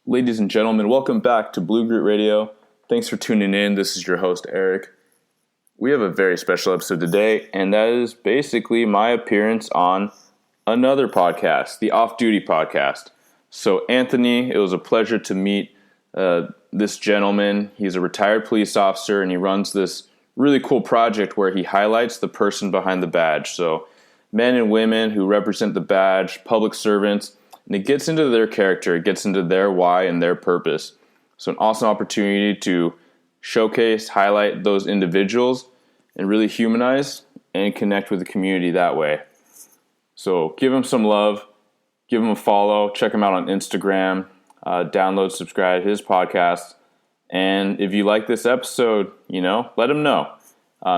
Ladies and gentlemen, welcome back to Blue Grit Radio. Thanks for tuning in. This is your host, Eric. We have a very special episode today, and that is basically my appearance on another podcast, the Off Duty Podcast. So, Anthony, it was a pleasure to meet this gentleman. He's a retired police officer, and he runs this really cool project where he highlights the person behind the badge. So, men and women who represent the badge, public servants, and it gets into their character, it gets into their why and their purpose. So an awesome opportunity to showcase, highlight those individuals, and really humanize and connect with the community that way. So give him some love, give him a follow, check him out on Instagram, download, subscribe to his podcast. And if you like this episode, let him know.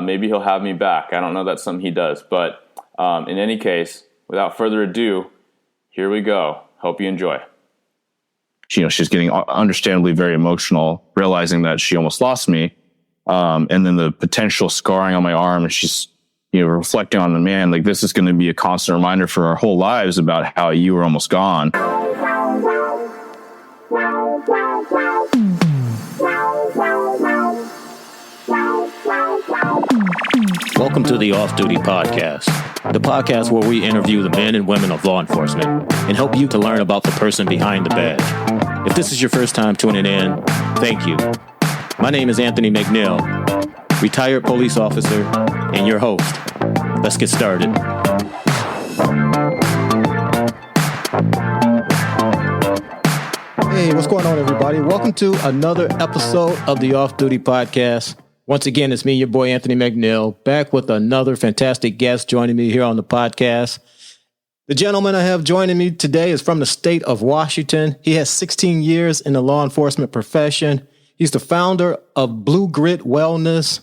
Maybe he'll have me back. I don't know, that's something he does. But in any case, without further ado, here we go. Hope you enjoy. She's getting understandably very emotional, realizing that she almost lost me. And then the potential scarring on my arm, and she's, reflecting on the man, like this is going to be a constant reminder for our whole lives about how you were almost gone. Welcome to the Off Duty Podcast, the podcast where we interview the men and women of law enforcement and help you to learn about the person behind the badge. If this is your first time tuning in, thank you. My name is Anthony McNeil, retired police officer and your host. Let's get started. Hey, what's going on, everybody? Welcome to another episode of the Off Duty Podcast. Once again, it's me, your boy, Anthony McNeil, back with another fantastic guest joining me here on the podcast. The gentleman I have joining me today is from the state of Washington. He has 16 years in the law enforcement profession. He's the founder of Blue Grit Wellness.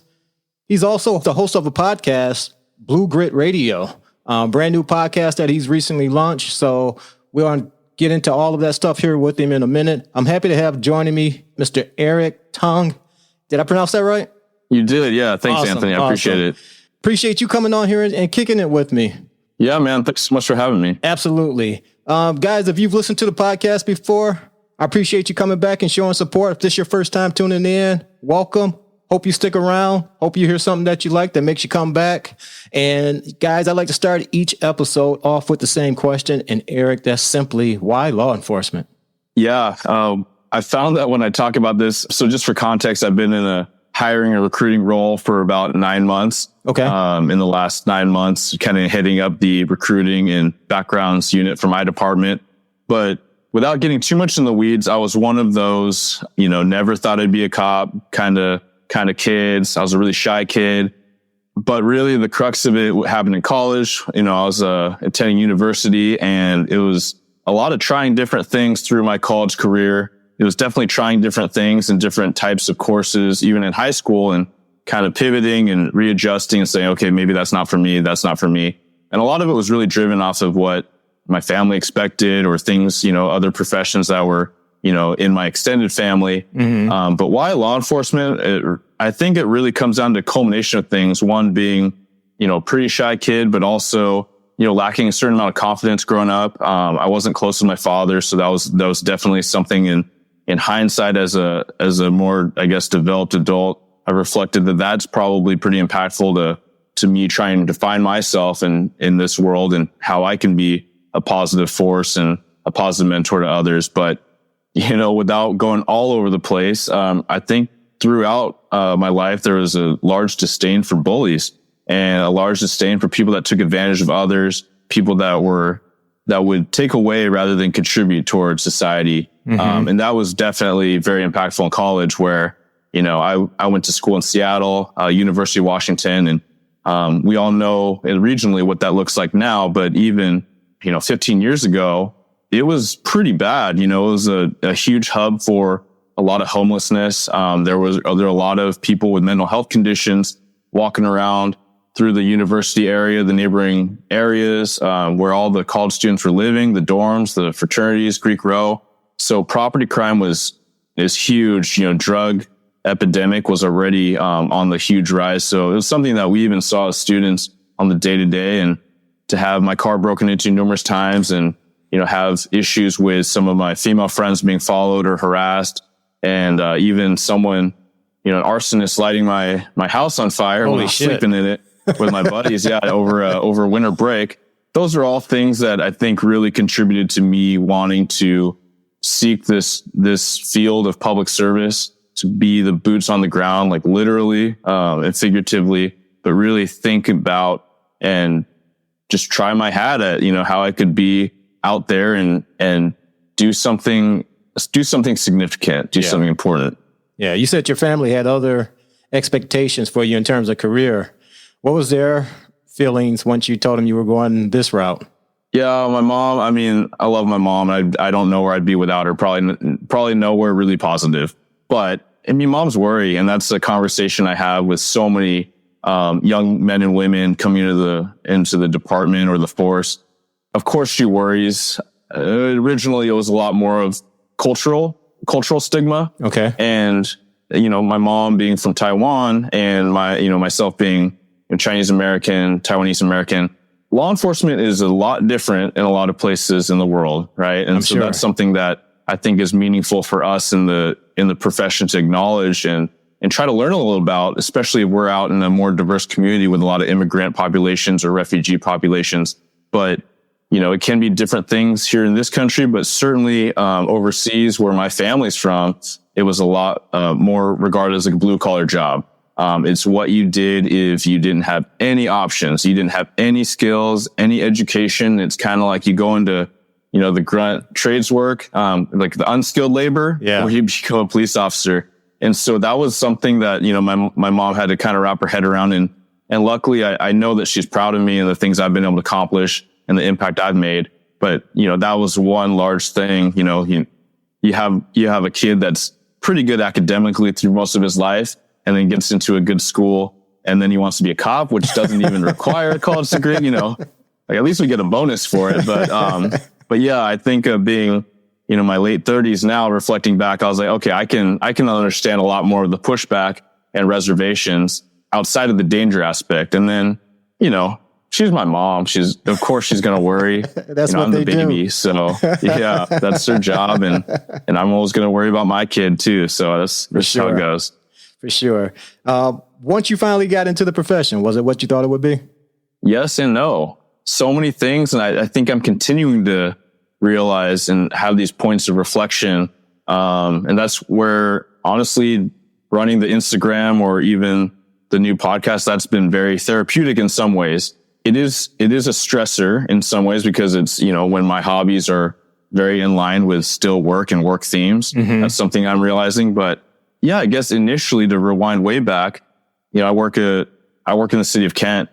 He's also the host of a podcast, Blue Grit Radio, brand new podcast that he's recently launched. So we're going to get into all of that stuff here with him in a minute. I'm happy to have joining me Mr. Eric Tung. Did I pronounce that right? You did, yeah. Thanks, awesome, Anthony. I appreciate it. Appreciate you coming on here and kicking it with me. Yeah, man. Thanks so much for having me. Absolutely. Guys, if you've listened to the podcast before, I appreciate you coming back and showing support. If this is your first time tuning in, welcome. Hope you stick around. Hope you hear something that you like that makes you come back. And guys, I like to start each episode off with the same question. And Eric, that's simply, why law enforcement? Yeah, I found that when I talk about this, so just for context, I've been in a hiring and recruiting role for about 9 months. Okay. In the last 9 months, kind of heading up the recruiting and backgrounds unit for my department. But without getting too much in the weeds, I was one of those, never thought I'd be a cop kind of kids. I was a really shy kid. But really the crux of it happened in college. I was attending university, and it was a lot of trying different things through my college career. It was definitely trying different things and different types of courses, even in high school, and kind of pivoting and readjusting and saying, okay, maybe that's not for me. That's not for me. And a lot of it was really driven off of what my family expected, or things, other professions that were, in my extended family. Mm-hmm. But why law enforcement? I think it really comes down to a culmination of things. One being, pretty shy kid, but also, lacking a certain amount of confidence growing up. I wasn't close to my father. So that was definitely something in hindsight, as a more, I guess, developed adult, I reflected that that's probably pretty impactful to me trying to find myself in this world and how I can be a positive force and a positive mentor to others. But, without going all over the place, I think throughout my life, there was a large disdain for bullies and a large disdain for people that took advantage of others, people that would take away rather than contribute towards society. Mm-hmm. And that was definitely very impactful in college, where, I went to school in Seattle, University of Washington, and we all know regionally what that looks like now. But even, 15 years ago, it was pretty bad. It was a huge hub for a lot of homelessness. There were a lot of people with mental health conditions walking around through the university area, the neighboring areas, where all the college students were living, the dorms, the fraternities, Greek Row. So property crime is huge. Drug epidemic was already on the huge rise. So it was something that we even saw as students on the day to day, and to have my car broken into numerous times, and have issues with some of my female friends being followed or harassed, and even someone, an arsonist lighting my house on fire when I was sleeping in it with my buddies. Yeah, over winter break. Those are all things that I think really contributed to me wanting to seek this field of public service, to be the boots on the ground, like literally and figuratively, but really think about and just try my hat at, how I could be out there and do something significant, do something important. Yeah. You said your family had other expectations for you in terms of career. What was their feelings once you told them you were going this route? Yeah, my mom, I love my mom. I don't know where I'd be without her. Probably nowhere really positive. But mom's worry, and that's a conversation I have with so many young men and women coming into the department or the force. Of course, she worries. Originally, it was a lot more of cultural stigma. Okay. And, my mom being from Taiwan and myself being Chinese American, Taiwanese American, law enforcement is a lot different in a lot of places in the world. Right. And so that's something that I think is meaningful for us in the profession to acknowledge and try to learn a little about, especially if we're out in a more diverse community with a lot of immigrant populations or refugee populations. But, it can be different things here in this country, but certainly overseas where my family's from, it was a lot more regarded as like a blue collar job. It's what you did if you didn't have any options. You didn't have any skills, any education. It's kind of like you go into, the grunt trades work, like the unskilled labor, where you become a police officer. And so that was something that, my mom had to kind of wrap her head around. And luckily I know that she's proud of me and the things I've been able to accomplish and the impact I've made. But, that was one large thing. You have a kid that's pretty good academically through most of his life, and then gets into a good school, and then he wants to be a cop, which doesn't even require a college degree, like at least we get a bonus for it. But yeah, I think of being, my late 30s now, reflecting back, I was like, okay, I can understand a lot more of the pushback and reservations outside of the danger aspect. And then, she's my mom. Of course she's going to worry. That's what I'm they the baby. do. So yeah, that's their job. And I'm always going to worry about my kid too. So that's how it goes. For sure. Once you finally got into the profession, was it what you thought it would be? Yes and no. So many things. And I think I'm continuing to realize and have these points of reflection. And that's where, honestly, running the Instagram or even the new podcast, that's been very therapeutic in some ways. It is a stressor in some ways because it's, when my hobbies are very in line with still work and work themes. Mm-hmm. That's something I'm realizing. But yeah, I guess initially, to rewind way back, I work in the city of Kent,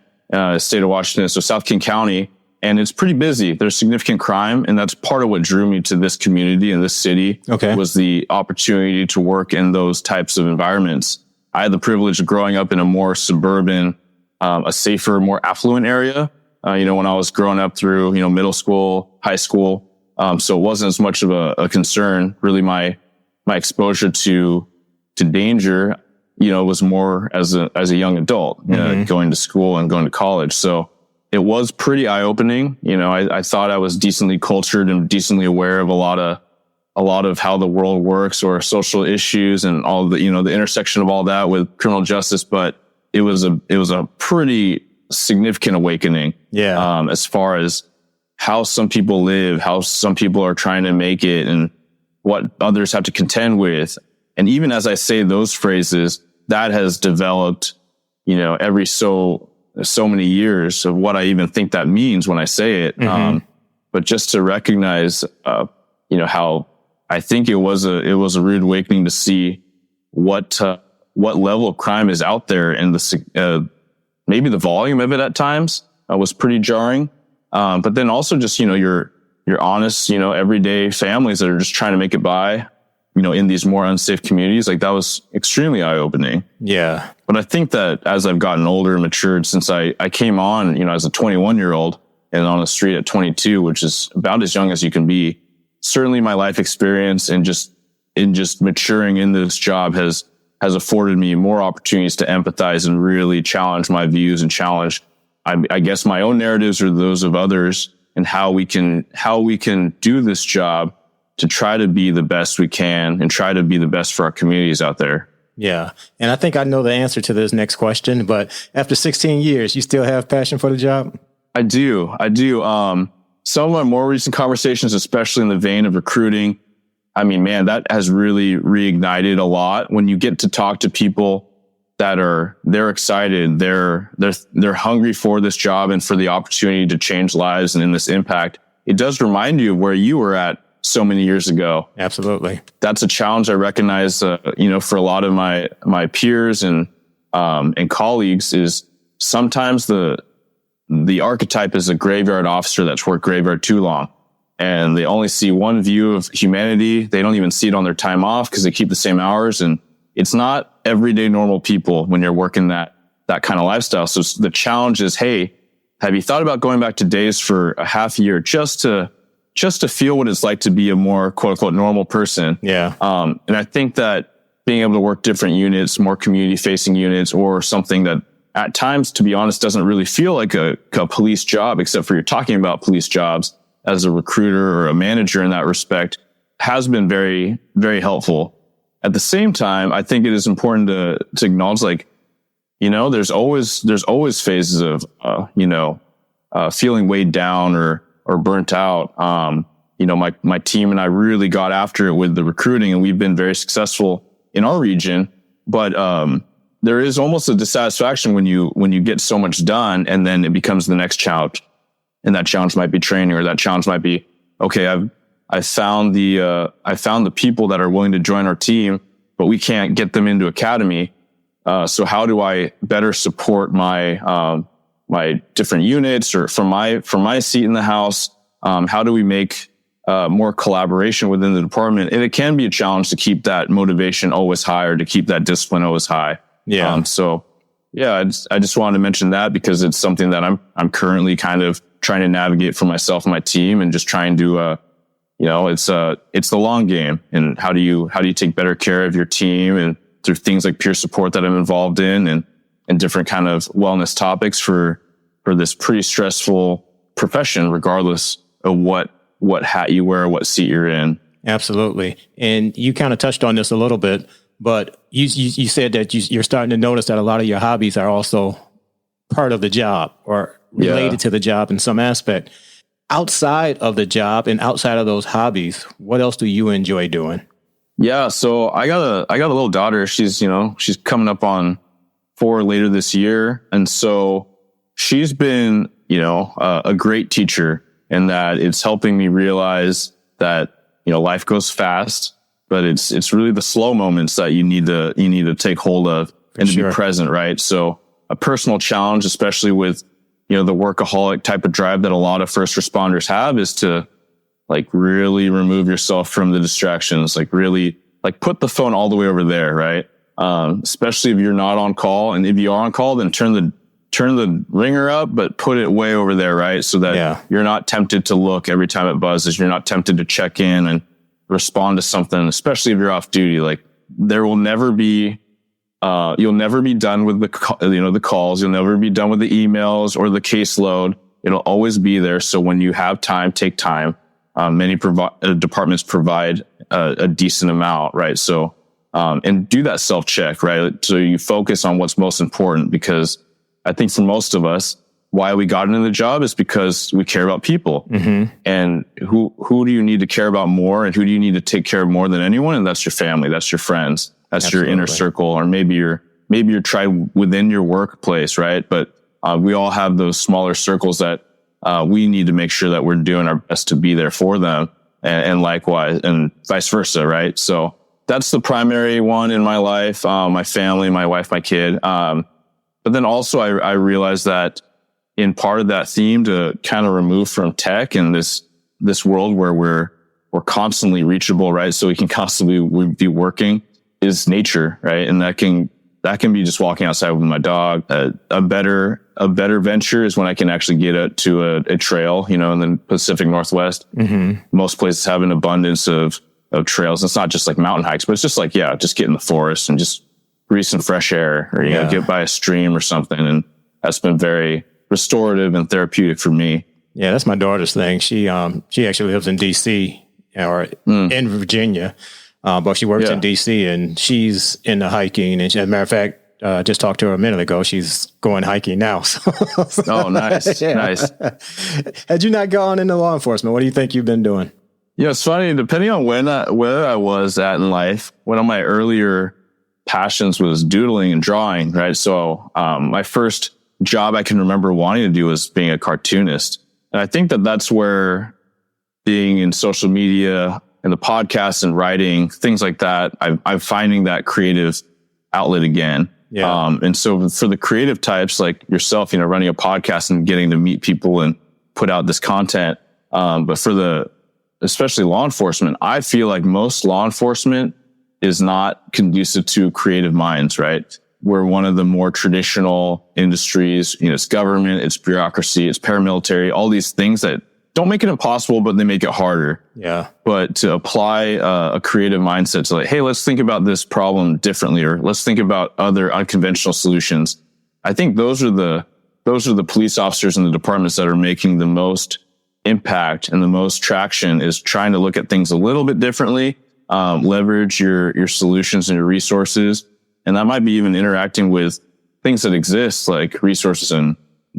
state of Washington, so South King County, and it's pretty busy. There's significant crime, and that's part of what drew me to this community and this city. Okay. Was the opportunity to work in those types of environments. I had the privilege of growing up in a more suburban, a safer, more affluent area. When I was growing up through, middle school, high school, so it wasn't as much of a concern. Really, my exposure to danger, was more as a young adult, going to school and going to college. So it was pretty eye opening. I thought I was decently cultured and decently aware of a lot of how the world works or social issues and all the, the intersection of all that with criminal justice. But it was a pretty significant awakening. Yeah. As far as how some people live, how some people are trying to make it and what others have to contend with. And even as I say those phrases, that has developed, every so many years of what I even think that means when I say it. Mm-hmm. But just to recognize, how I think it was a rude awakening to see what level of crime is out there, and maybe the volume of it at times was pretty jarring. But then also just, your honest, everyday families that are just trying to make it by, in these more unsafe communities, like that was extremely eye-opening. Yeah. But I think that as I've gotten older and matured, since I came on, as a 21-year-old and on the street at 22, which is about as young as you can be, certainly my life experience and just maturing in this job has afforded me more opportunities to empathize and really challenge my views and challenge, I guess, my own narratives or those of others, and how we can do this job to try to be the best we can and try to be the best for our communities out there. Yeah. And I think I know the answer to this next question, but after 16 years, you still have passion for the job? I do. Some of my more recent conversations, especially in the vein of recruiting, I mean, man, that has really reignited a lot when you get to talk to people that they're excited. They're hungry for this job and for the opportunity to change lives and in this impact. It does remind you of where you were at so many years ago. Absolutely. That's a challenge I recognize, for a lot of my peers and colleagues is sometimes the archetype is a graveyard officer that's worked graveyard too long and they only see one view of humanity. They don't even see it on their time off because they keep the same hours, and it's not everyday normal people when you're working that kind of lifestyle. So the challenge is, hey, have you thought about going back to days for a half year just to feel what it's like to be a more quote unquote normal person? Yeah. And I think that being able to work different units, more community facing units, or something that at times, to be honest, doesn't really feel like a police job, except for you're talking about police jobs as a recruiter or a manager in that respect, has been very, very helpful. At the same time, I think it is important to acknowledge, there's always phases of, feeling weighed down or burnt out. My team and I really got after it with the recruiting, and we've been very successful in our region. But there is almost a dissatisfaction when you get so much done, and then it becomes the next challenge. And that challenge might be training, or that challenge might be, okay, I found the people that are willing to join our team, but we can't get them into academy. So how do I better support my different units, or from my seat in the house? How do we make more collaboration within the department? And it can be a challenge to keep that motivation always high, or to keep that discipline always high. Yeah. I just wanted to mention that because it's something that I'm currently kind of trying to navigate for myself and my team, and just trying to, it's the long game. And how do you take better care of your team, and through things like peer support that I'm involved in, and different kind of wellness topics for this pretty stressful profession, regardless of what hat you wear, what seat you're in. Absolutely. And you kind of touched on this a little bit, but you said that you're starting to notice that a lot of your hobbies are also part of the job, or related to the job in some aspect. Outside of the job and outside of those hobbies, what else do you enjoy doing? Yeah. So I got a little daughter. She's coming up on 4 later this year. And so she's been, a great teacher, in that it's helping me realize that, life goes fast, but it's really the slow moments that you need to take hold of and to be present. Right. So a personal challenge, especially with, the workaholic type of drive that a lot of first responders have, is to really remove yourself from the distractions, really put the phone all the way over there. Right. Especially if you're not on call, and if you are on call, then turn the ringer up, but put it way over there. Right. So that you're not tempted to look every time it buzzes. You're not tempted to check in and respond to something, especially if you're off duty. There will never be, you'll never be done with the calls. You'll never be done with the emails or the caseload. It'll always be there. So when you have time, take time. Many departments provide a decent amount, right? So, and do that self-check, right? So you focus on what's most important, because I think for most of us, why we got into the job is because we care about people. Mm-hmm. And who do you need to care about more, and who do you need to take care of more than anyone? And that's your family. That's your friends. That's Absolutely. Your inner circle, or maybe your tribe within your workplace, right? But we all have those smaller circles that we need to make sure that we're doing our best to be there for them, and likewise, and vice versa, right? So that's the primary one in my life, my family, my wife, my kid. But then also I realized that in part of that theme, to kind of remove from tech and this world where we're constantly reachable, right? So we can constantly be working, is nature, right? And that can be just walking outside with my dog. A better venture is when I can actually get to a trail, in the Pacific Northwest. Mm-hmm. Most places have an abundance of trails. It's not just mountain hikes, but it's just just get in the forest and just breathe some fresh air, or, get by a stream or something. And that's been very restorative and therapeutic for me. Yeah, that's my daughter's thing. She actually lives in DC or in Virginia, but she works in DC, and she's into hiking. And as a matter of fact, just talked to her a minute ago. She's going hiking now. Oh, nice. Yeah. Nice. Had you not gone into law enforcement, what do you think you've been doing? Yeah, it's funny. Depending on where I was at in life, one of my earlier passions was doodling and drawing, right? So my first job I can remember wanting to do was being a cartoonist. And I think that's where being in social media and the podcast and writing, things like that, I'm finding that creative outlet again. Yeah. And so for the creative types like yourself, running a podcast and getting to meet people and put out this content. But for especially law enforcement, I feel like most law enforcement is not conducive to creative minds, right? We're one of the more traditional industries. It's government, it's bureaucracy, it's paramilitary, all these things that don't make it impossible, but they make it harder. Yeah. But to apply a creative mindset to hey, let's think about this problem differently, or let's think about other unconventional solutions. I think those are the police officers in the departments that are making the most impact and the most traction, is trying to look at things a little bit differently, leverage your solutions and your resources. And that might be even interacting with things that exist, like resources in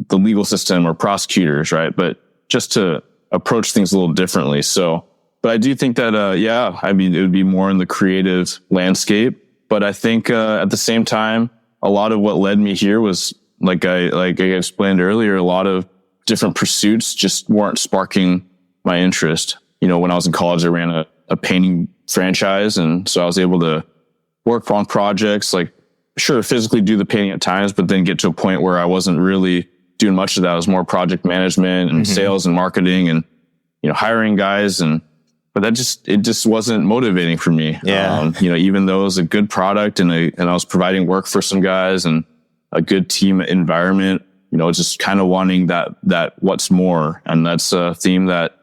the legal system or prosecutors, right? But just to approach things a little differently. So, but I do think that, it would be more in the creative landscape. But I think, at the same time, a lot of what led me here was, like I explained earlier, a lot of different pursuits just weren't sparking my interest. When I was in college, I ran a painting franchise. And so I was able to work on projects, like sure, physically do the painting at times, but then get to a point where I wasn't really doing much of that. It was more project management and sales and marketing and, hiring guys. But it just wasn't motivating for me. Yeah. Even though it was a good product and I was providing work for some guys and a good team environment, just kind of wanting that what's more. And that's a theme that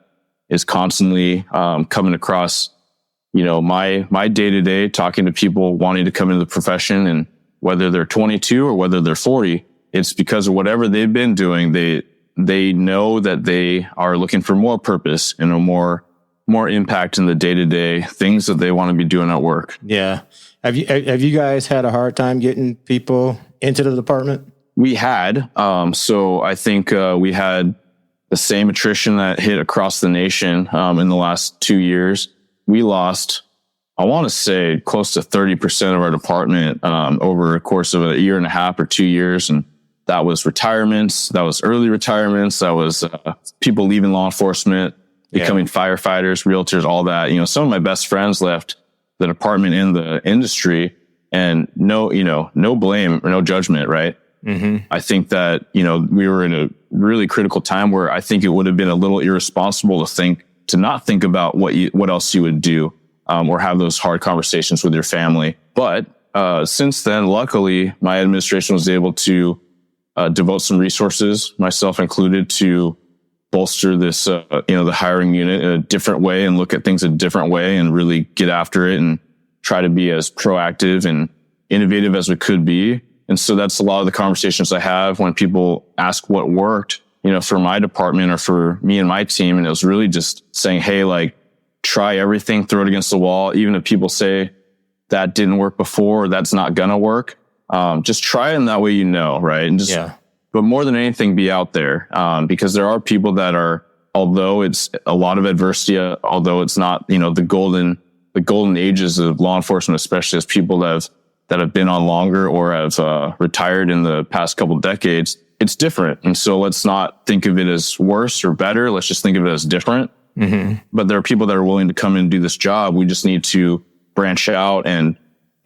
is constantly, coming across, my day to day, talking to people wanting to come into the profession, and whether they're 22 or whether they're 40, it's because of whatever they've been doing. They know that they are looking for more purpose and a more impact in the day to day things that they want to be doing at work. Yeah. Have you guys had a hard time getting people into the department? We had. So I think we had the same attrition that hit across the nation in the last 2 years. We lost, I want to say, close to 30% of our department over a course of a year and a half or 2 years. And that was retirements, that was early retirements, that was people leaving law enforcement, becoming firefighters, realtors, all that. Some of my best friends left the department in the industry, and no blame or no judgment, right? Mm-hmm. I think that, we were in a really critical time where I think it would have been a little irresponsible to not think about what else you would do, or have those hard conversations with your family. But since then, luckily, my administration was able to devote some resources, myself included, to bolster this, the hiring unit in a different way and look at things a different way and really get after it and try to be as proactive and innovative as we could be. And so that's a lot of the conversations I have when people ask what worked, for my department or for me and my team. And it was really just saying, hey, try everything, throw it against the wall. Even if people say that didn't work before, or that's not gonna work. Just try it, and that way, right? And but more than anything, be out there. Because there are people that are, although it's a lot of adversity, although it's not, the golden ages of law enforcement, especially as people that have been on longer or have retired in the past couple of decades, it's different. And so let's not think of it as worse or better. Let's just think of it as different. Mm-hmm. But there are people that are willing to come in and do this job. We just need to branch out and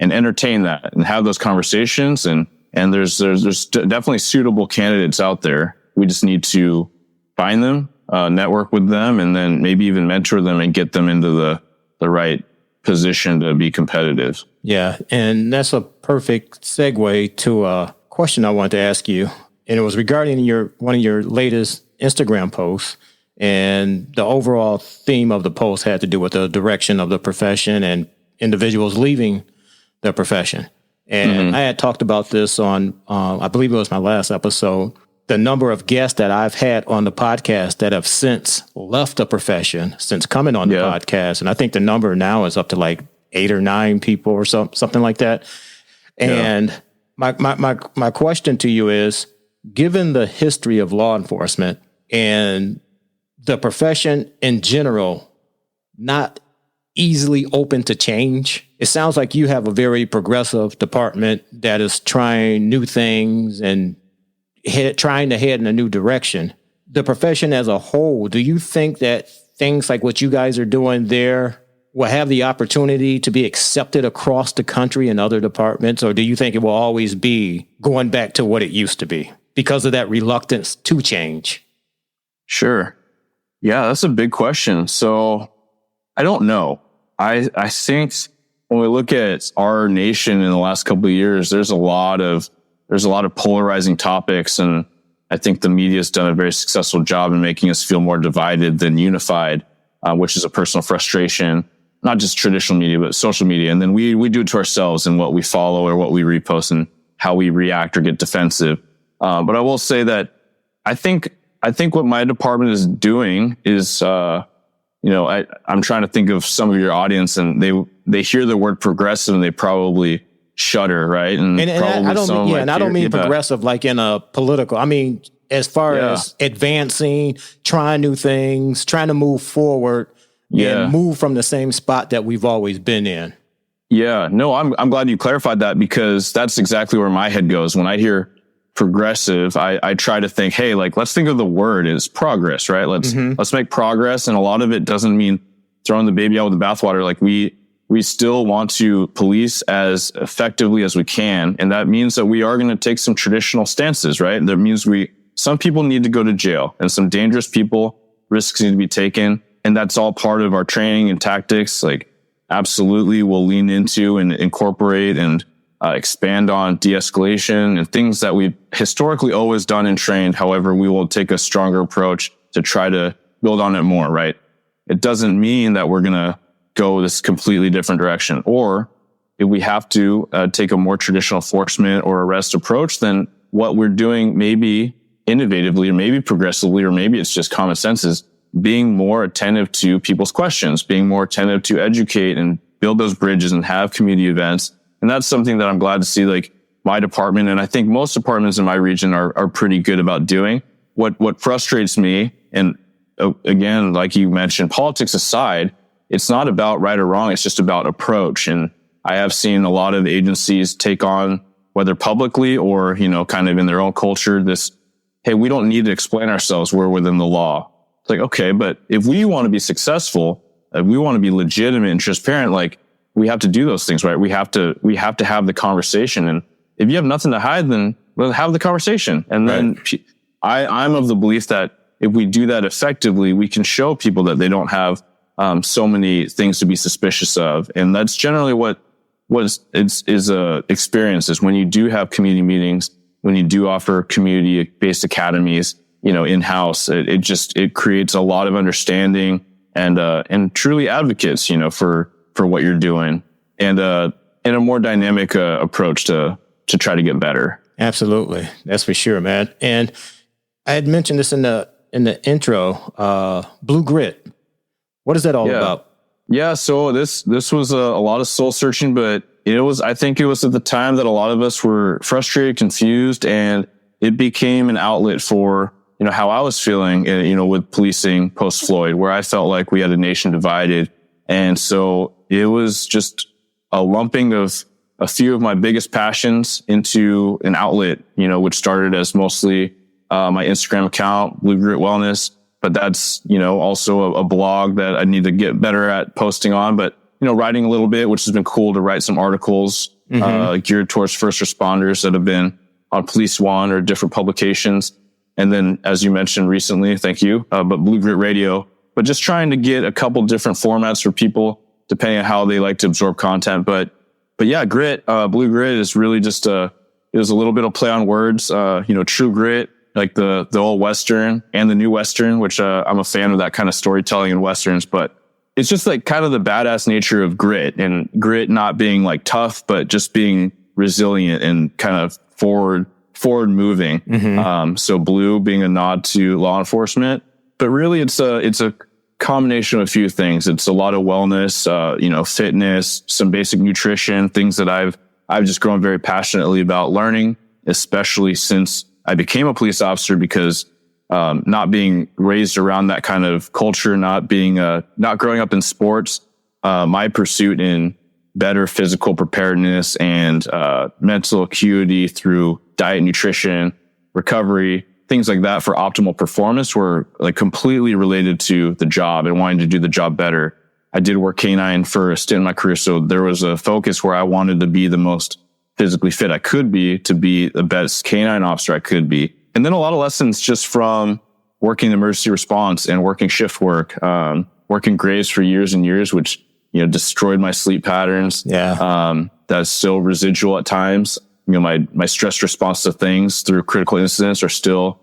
entertain that and have those conversations. And there's definitely suitable candidates out there. We just need to find them, network with them, and then maybe even mentor them and get them into the right position to be competitive. Yeah. And that's a perfect segue to a question I wanted to ask you. And it was regarding one of your latest Instagram posts. And the overall theme of the post had to do with the direction of the profession and individuals leaving the profession. And I had talked about this on, I believe it was my last episode, the number of guests that I've had on the podcast that have since left the profession, since coming on the podcast. And I think the number now is up to like 8 or 9 people or something like that. And my question to you is, given the history of law enforcement and the profession in general, not easily open to change, it sounds like you have a very progressive department that is trying new things and trying to head in a new direction. The profession as a whole, do you think that things like what you guys are doing there will have the opportunity to be accepted across the country in other departments? Or do you think it will always be going back to what it used to be because of that reluctance to change? Sure. Yeah, that's a big question. So I don't know. I think when we look at our nation in the last couple of years, there's a lot of polarizing topics. And I think the media has done a very successful job in making us feel more divided than unified, which is a personal frustration, not just traditional media, but social media. And then we do it to ourselves in what we follow or what we repost and how we react or get defensive. But I will say that I think what my department is doing is, I'm trying to think of some of your audience, and they hear the word progressive and they probably shudder, right? And I don't mean progressive like in a political. I mean, as far as advancing, trying new things, trying to move forward, and move from the same spot that we've always been in. Yeah, no, I'm glad you clarified that, because that's exactly where my head goes when I hear progressive. I try to think, hey, like, let's think of the word as progress, right? Let's make progress. And a lot of it doesn't mean throwing the baby out with the bathwater. Like we still want to police as effectively as we can. And that means that we are going to take some traditional stances, right? That means some people need to go to jail, and some dangerous people, risks need to be taken. And that's all part of our training and tactics. Like, absolutely, we'll lean into and incorporate and expand on de-escalation and things that we've historically always done and trained. However, we will take a stronger approach to try to build on it more, right? It doesn't mean that we're going to go this completely different direction. Or if we have to take a more traditional enforcement or arrest approach, then what we're doing maybe innovatively or maybe progressively, or maybe it's just common sense, is being more attentive to people's questions, being more attentive to educate and build those bridges and have community events. And that's something that I'm glad to see, like, my department, and I think most departments in my region are pretty good about doing. What frustrates me, and again, like you mentioned, politics aside, it's not about right or wrong. It's just about approach. And I have seen a lot of agencies take on, whether publicly or, kind of in their own culture, this, hey, we don't need to explain ourselves. We're within the law. It's like, okay, but if we want to be successful, if we want to be legitimate and transparent, like, we have to do those things, right? We have to have the conversation. And if you have nothing to hide, then we'll have the conversation. And then I'm of the belief that if we do that effectively, we can show people that they don't have so many things to be suspicious of. And that's generally what experiences when you do have community meetings, when you do offer community-based academies, in-house. It creates a lot of understanding and truly advocates, for what you're doing, and a more dynamic approach to try to get better. Absolutely. That's for sure, man. And I had mentioned this in the intro, Blue Grit. What is that all about? Yeah. So this was a lot of soul searching, but I think it was at the time that a lot of us were frustrated, confused, and it became an outlet for, how I was feeling, with policing post Floyd, where I felt like we had a nation divided. And so it was just a lumping of a few of my biggest passions into an outlet, which started as mostly my Instagram account, Blue Grit Wellness. But that's, also a blog that I need to get better at posting on. But, writing a little bit, which has been cool to write some articles geared towards first responders that have been on Police One or different publications. And then, as you mentioned recently, thank you, but Blue Grit Radio. But just trying to get a couple different formats for people, depending on how they like to absorb content. But yeah, grit, Blue Grit is really just it was a little bit of play on words, true grit, like the old Western and the new Western, which I'm a fan of that kind of storytelling in Westerns. But it's just like kind of the badass nature of grit, and grit not being like tough, but just being resilient and kind of forward forward moving. So blue being a nod to law enforcement, but really it's a combination of a few things. It's a lot of wellness, fitness, some basic nutrition, things that I've just grown very passionately about learning, especially since I became a police officer, because not being raised around that kind of culture, not growing up in sports, my pursuit in better physical preparedness and mental acuity through diet, nutrition, recovery, things like that for optimal performance were like completely related to the job and wanting to do the job better. I did work canine for a stint in my career, so there was a focus where I wanted to be the most physically fit I could be to be the best canine officer I could be. And then a lot of lessons just from working emergency response and working shift work, working graves for years and years, which, destroyed my sleep patterns. That's still residual at times. My stress response to things through critical incidents are still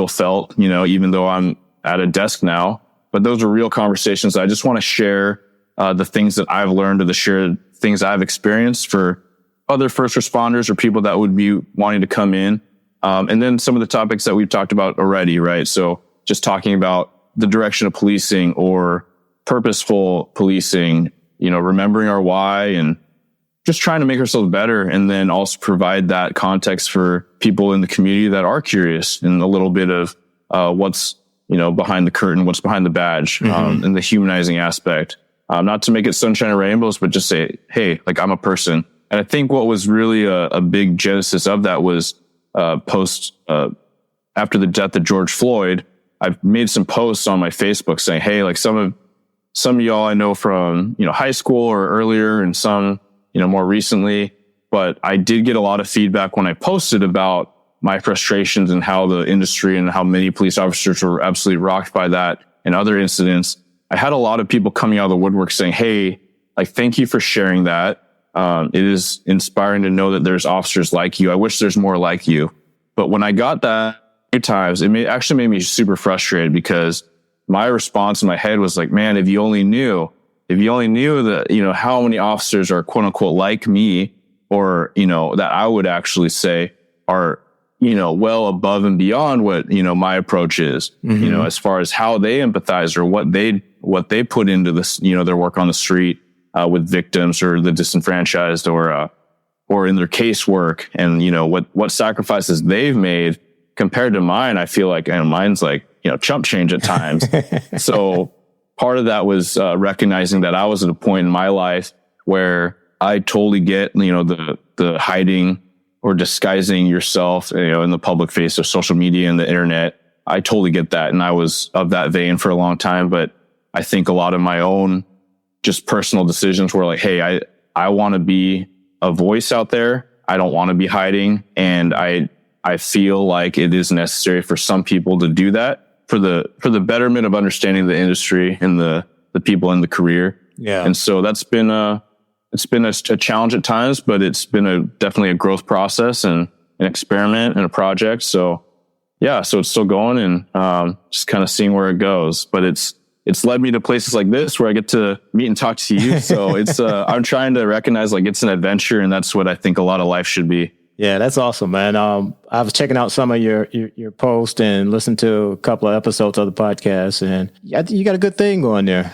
felt, even though I'm at a desk now. But those are real conversations. I just want to share the things that I've learned, or the shared things I've experienced for other first responders or people that would be wanting to come in. And then some of the topics that we've talked about already, right? So just talking about the direction of policing or purposeful policing, remembering our why and just trying to make ourselves better, and then also provide that context for people in the community that are curious, and a little bit of what's behind the curtain, what's behind the badge, and the humanizing aspect. Not to make it sunshine and rainbows, but just say, hey, like, I'm a person. And I think what was really a big genesis of that was after the death of George Floyd, I've made some posts on my Facebook saying, hey, like some of y'all I know from high school or earlier, and some more recently, but I did get a lot of feedback when I posted about my frustrations and how the industry and how many police officers were absolutely rocked by that and other incidents. I had a lot of people coming out of the woodwork saying, hey, like, thank you for sharing that. It is inspiring to know that there's officers like you. I wish there's more like you. But when I got that few times, it actually made me super frustrated, because my response in my head was like, man, if you only knew that, how many officers are quote unquote like me, or, that I would actually say are, well above and beyond what, my approach is, as far as how they empathize or what they put into this, their work on the street, with victims or the disenfranchised, or in their casework, and, what sacrifices they've made compared to mine. I feel like, and mine's like, chump change at times. So part of that was recognizing that I was at a point in my life where I totally get, the hiding or disguising yourself, in the public face of social media and the internet. I totally get that. And I was of that vein for a long time. But I think a lot of my own just personal decisions were like, hey, I want to be a voice out there. I don't want to be hiding. And I feel like it is necessary for some people to do that for the betterment of understanding the industry and the people in the career. Yeah. And so that's been it's been a challenge at times, but it's been definitely a growth process and an experiment and a project. So yeah, so it's still going, and just kind of seeing where it goes. But it's led me to places like this where I get to meet and talk to you. So it's I'm trying to recognize like it's an adventure, and that's what I think a lot of life should be. Yeah, that's awesome, man. I was checking out some of your posts and listened to a couple of episodes of the podcast, and you got a good thing going there.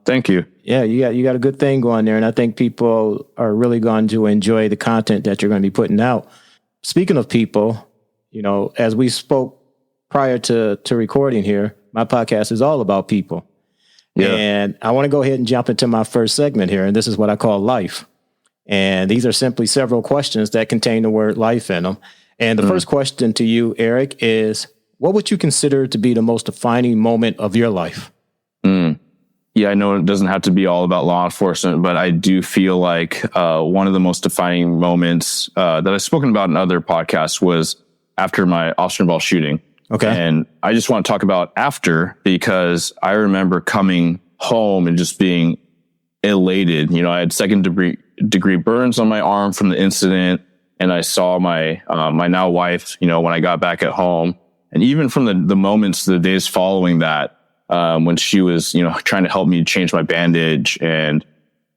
Thank you. Yeah, you got a good thing going there, and I think people are really going to enjoy the content that you're going to be putting out. Speaking of people, as we spoke prior to recording here, my podcast is all about people. Yeah. And I want to go ahead and jump into my first segment here, and this is what I call life. And these are simply several questions that contain the word life in them. And the first question to you, Eric, is what would you consider to be the most defining moment of your life? Yeah, I know it doesn't have to be all about law enforcement, but I do feel like one of the most defining moments that I've spoken about in other podcasts was after my officer-involved shooting. Okay. And I just want to talk about after, because I remember coming home and just being elated. I had second degree burns on my arm from the incident, and I saw my my now wife, when I got back at home, and even from the moments, the days following that, when she was, trying to help me change my bandage and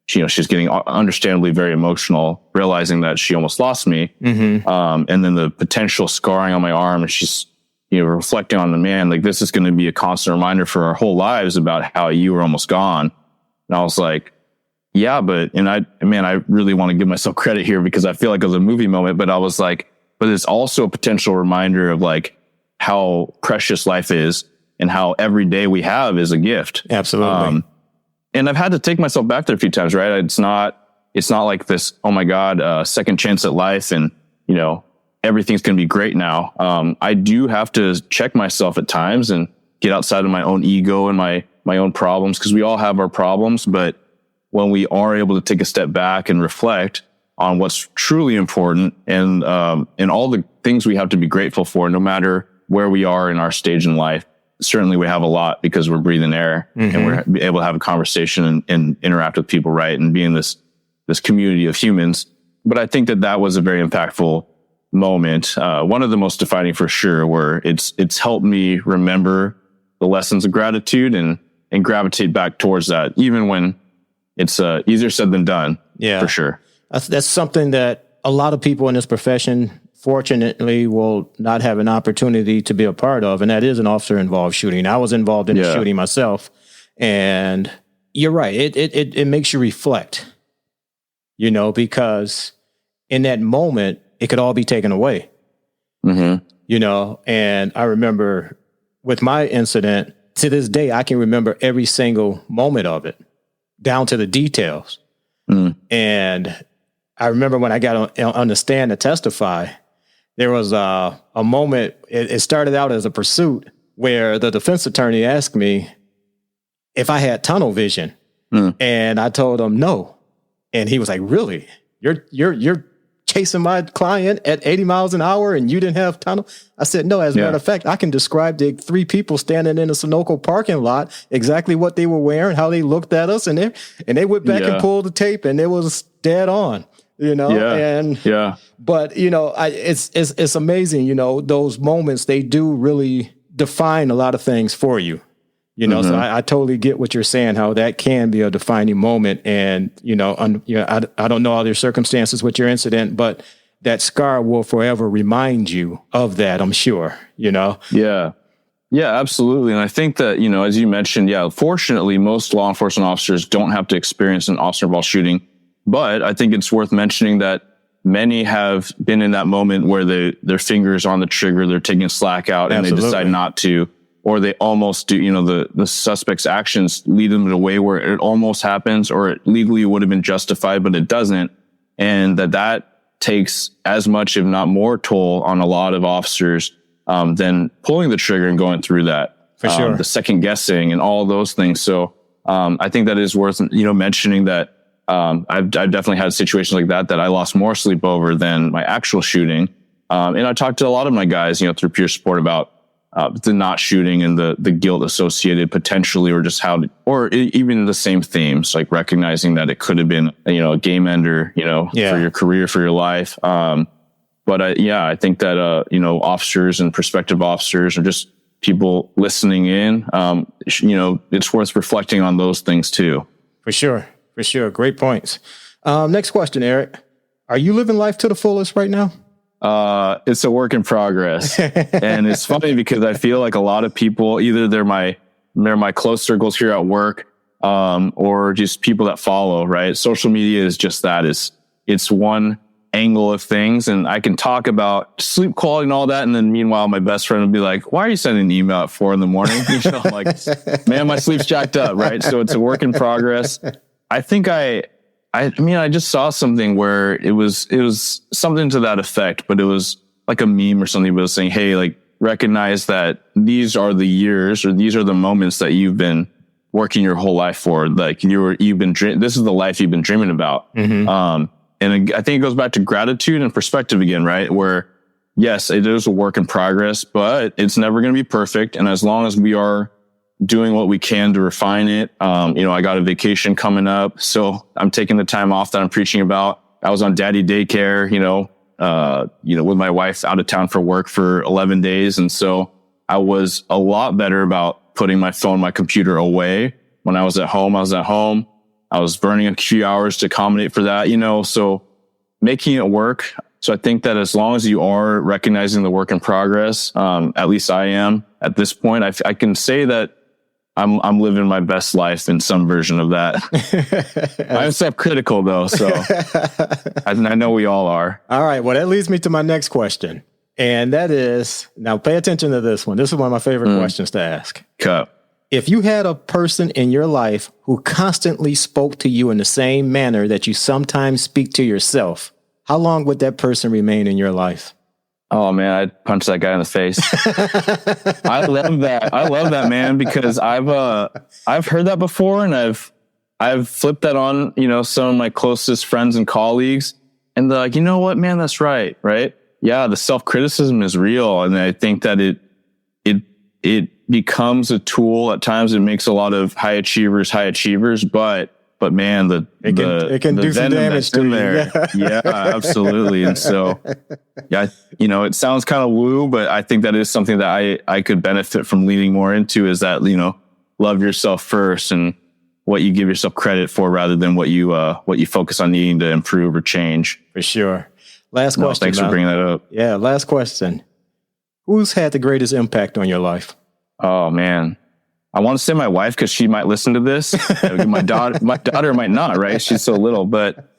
she's getting understandably very emotional, realizing that she almost lost me. And then the potential scarring on my arm, and she's, reflecting on the man, like, this is going to be a constant reminder for our whole lives about how you were almost gone. And I was like, yeah, I really want to give myself credit here because I feel like it was a movie moment, but I was like, but it's also a potential reminder of like how precious life is and how every day we have is a gift. Absolutely. And I've had to take myself back there a few times, right? It's not like this, oh my God, second chance at life and, everything's going to be great now. I do have to check myself at times and get outside of my own ego and my own problems, because we all have our problems. But when we are able to take a step back and reflect on what's truly important and all the things we have to be grateful for, no matter where we are in our stage in life, certainly we have a lot because we're breathing air and we're able to have a conversation and interact with people, right? And be in this community of humans. But I think that was a very impactful moment. One of the most defining for sure, where it's helped me remember the lessons of gratitude and gravitate back towards that, even when it's easier said than done. Yeah, for sure. That's something that a lot of people in this profession, fortunately, will not have an opportunity to be a part of, and that is an officer-involved shooting. I was involved in a shooting myself, and you're right. It makes you reflect, because in that moment, it could all be taken away. And I remember with my incident, to this day, I can remember every single moment of it, down to the details. And I remember when I got on the stand to testify, there was a moment, it started out as a pursuit where the defense attorney asked me if I had tunnel vision. And I told him no. And he was like, really? You're chasing my client at 80 miles an hour and you didn't have tunnel? I said, no, as a matter of fact, I can describe the three people standing in the Sunoco parking lot, exactly what they were wearing, how they looked at us, and they went back and pulled the tape, and it was dead on, But, it's amazing, those moments, they do really define a lot of things for you. So I totally get what you're saying, how that can be a defining moment. And, I don't know all your circumstances with your incident, but that scar will forever remind you of that, I'm sure, Yeah. Yeah, absolutely. And I think that, as you mentioned, fortunately, most law enforcement officers don't have to experience an officer-involved shooting. But I think it's worth mentioning that many have been in that moment where their fingers on the trigger, they're taking slack out, and they decide not to. Or they almost do, the suspect's actions lead them in a way where it almost happens, or it legally would have been justified, but it doesn't. And that takes as much, if not more, toll on a lot of officers than pulling the trigger and going through that. For sure. The second guessing and all those things. So I think that is worth, mentioning that I've definitely had situations like that I lost more sleep over than my actual shooting. And I talked to a lot of my guys, through peer support about the not shooting and the guilt associated potentially, or just or even the same themes, like recognizing that it could have been, a game ender, for your career, for your life. But I think that, officers and prospective officers, or just people listening in, it's worth reflecting on those things too. For sure. Great points. Next question, Eric. Are you living life to the fullest right now? It's a work in progress. And it's funny because I feel like a lot of people, either they're my close circles here at work, or just people that follow, right? Social media is just that. It's one angle of things, and I can talk about sleep quality and all that. And then meanwhile, my best friend will be like, why are you sending an email at 4 a.m? I'm like, man, my sleep's jacked up. Right. So it's a work in progress. I think I just saw something where it was something to that effect, but it was like a meme or something, but it was saying, hey, like, recognize that these are the years, or these are the moments that you've been working your whole life for. Like this is the life you've been dreaming about. And I think it goes back to gratitude and perspective again, right? Where yes, it is a work in progress, but it's never going to be perfect. And as long as we are doing what we can to refine it. I got a vacation coming up, so I'm taking the time off that I'm preaching about. I was on daddy daycare, with my wife out of town for work for 11 days. And so I was a lot better about putting my phone, my computer away. When I was at home, I was burning a few hours to accommodate for that, so making it work. So I think that as long as you are recognizing the work in progress, at least I am at this point, I can say that I'm living my best life in some version of that. I'm self-critical though, so I know we all are. All right. Well, that leads me to my next question. And that is, now pay attention to this one. This is one of my favorite questions to ask. Okay. If you had a person in your life who constantly spoke to you in the same manner that you sometimes speak to yourself, how long would that person remain in your life? Oh man, I'd punch that guy in the face. I love that, man, because I've heard that before, and I've flipped that on, some of my closest friends and colleagues, and they're like, you know what, man, that's right? Yeah, the self-criticism is real, and I think that it becomes a tool at times. It makes a lot of high achievers, but man, it can do some damage to there. Yeah, absolutely. And so, yeah, it sounds kind of woo, but I think that is something that I could benefit from leaning more into, is that, love yourself first and what you give yourself credit for rather than what you focus on needing to improve or change. For sure. Last question. Thanks for bringing that up. Yeah. Last question. Who's had the greatest impact on your life? Oh man. I want to say my wife, because she might listen to this. My daughter might not, right? She's so little. But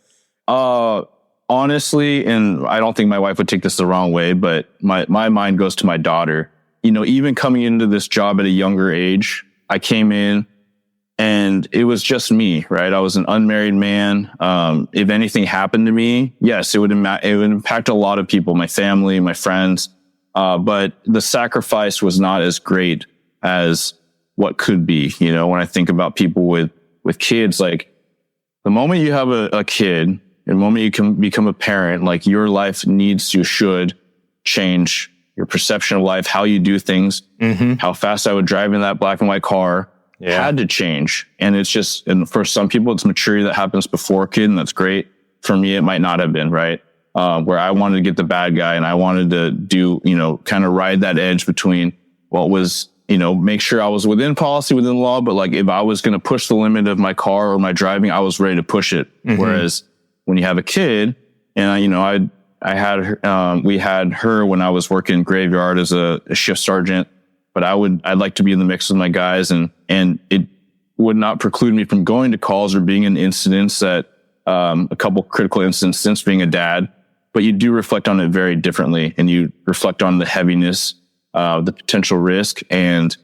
honestly, and I don't think my wife would take this the wrong way, but my mind goes to my daughter. Even coming into this job at a younger age, I came in and it was just me, right? I was an unmarried man. If anything happened to me, yes, it would impact a lot of people, my family, my friends. But the sacrifice was not as great as what could be. When I think about people with kids, like the moment you have a kid and the moment you can become a parent, like your life should change. Your perception of life, how you do things, how fast I would drive in that black and white car had to change. And it's just, and for some people it's maturity that happens before a kid, and that's great. For me, it might not have been, right? Where I wanted to get the bad guy and I wanted to do, kind of ride that edge between what was, make sure I was within policy, within law, but like if I was going to push the limit of my car or my driving, I was ready to push it. Whereas when you have a kid, and we had her when I was working graveyard as a shift sergeant, but I'd like to be in the mix with my guys, and it would not preclude me from going to calls or being in incidents that, a couple critical incidents since being a dad, but you do reflect on it very differently, and you reflect on the heaviness, the potential risk. And,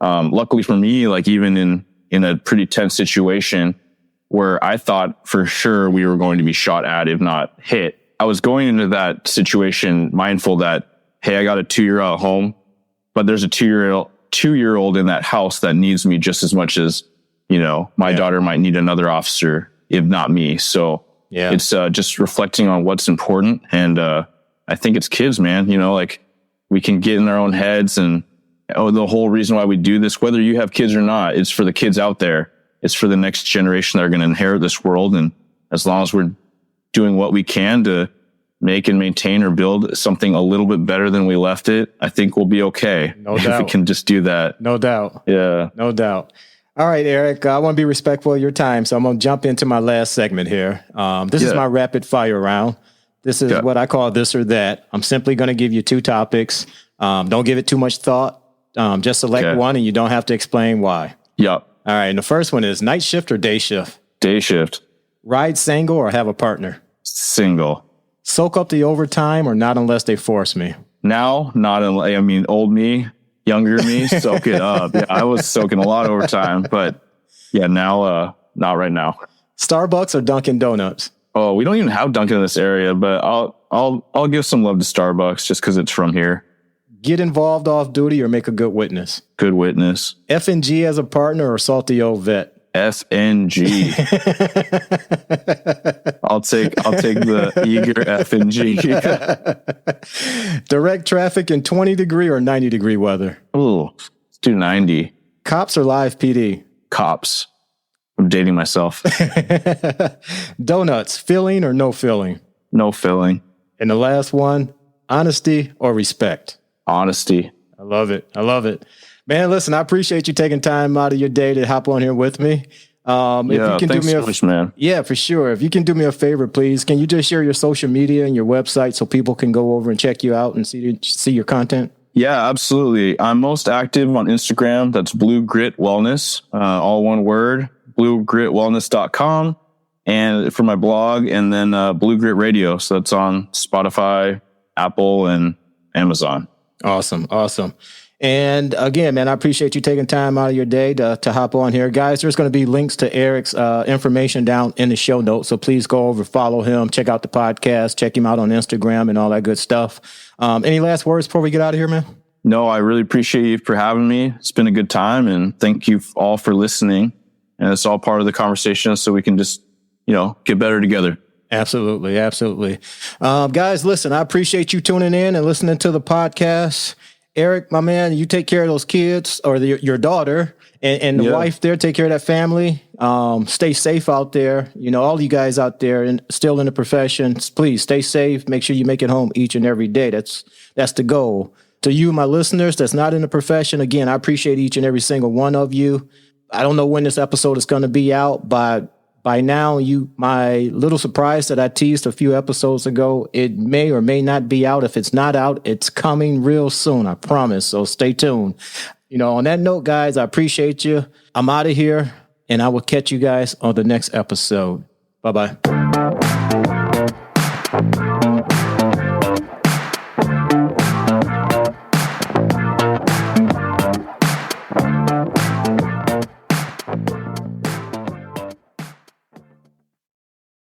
luckily for me, like even in a pretty tense situation where I thought for sure we were going to be shot at, if not hit, I was going into that situation mindful that, hey, I got a 2-year-old at home, but there's a 2-year-old in that house that needs me just as much as, my daughter might need another officer, if not me. So it's just reflecting on what's important. And I think it's kids, man, like we can get in our own heads, and the whole reason why we do this, whether you have kids or not, it's for the kids out there. It's for the next generation that are going to inherit this world. And as long as we're doing what we can to make and maintain or build something a little bit better than we left it, I think we'll be okay. No doubt. If we can just do that. No doubt. Yeah. No doubt. All right, Eric, I want to be respectful of your time, so I'm going to jump into my last segment here. This is my rapid fire round. This is what I call this or that. I'm simply going to give you 2 topics. Don't give it too much thought. Just select one, and you don't have to explain why. Yep. All right, and the first one is night shift or day shift? Day shift. Ride single or have a partner? Single. Soak up the overtime or not unless they force me? Now, not unless, old me, younger me, soak it up. Yeah, I was soaking a lot of overtime, but now, not right now. Starbucks or Dunkin' Donuts? Oh, we don't even have Dunkin' in this area, but I'll give some love to Starbucks just because it's from here. Get involved off duty or make a good witness? Good witness. F&G as a partner or salty old vet? F&G. I'll take the eager F&G. Direct traffic in 20-degree or 90-degree weather? Ooh, let's do 90. Cops or live PD? Cops. I'm dating myself. Donuts, filling or no filling? No filling. And the last one, honesty or respect? Honesty. I love it. I love it. Man, listen, I appreciate you taking time out of your day to hop on here with me. If you can thanks do me so much, man. Yeah, for sure. If you can do me a favor, please, can you just share your social media and your website so people can go over and check you out and see your content? Yeah, absolutely. I'm most active on Instagram. That's Blue Grit Wellness, all one word, bluegritwellness.com. And for my blog, and then Blue Grit Radio. So that's on Spotify, Apple, and Amazon. Awesome. And again, man, I appreciate you taking time out of your day to hop on here. Guys, there's going to be links to Eric's information down in the show notes. So please go over, follow him, check out the podcast, check him out on Instagram and all that good stuff. Any last words before we get out of here, man? No, I really appreciate you for having me. It's been a good time, and thank you all for listening. And it's all part of the conversation, so we can just, get better together. Absolutely. Guys, listen, I appreciate you tuning in and listening to the podcast. Eric, my man, you take care of those kids or your daughter and the wife there. Take care of that family. Stay safe out there. All you guys out there and still in the profession, please stay safe. Make sure you make it home each and every day. That's the goal. To you, my listeners, that's not in the profession, again, I appreciate each and every single one of you. I don't know when this episode is going to be out, but by now, my little surprise that I teased a few episodes ago, it may or may not be out. If it's not out, it's coming real soon, I promise. So stay tuned. On that note, guys, I appreciate you. I'm out of here, and I will catch you guys on the next episode. Bye-bye.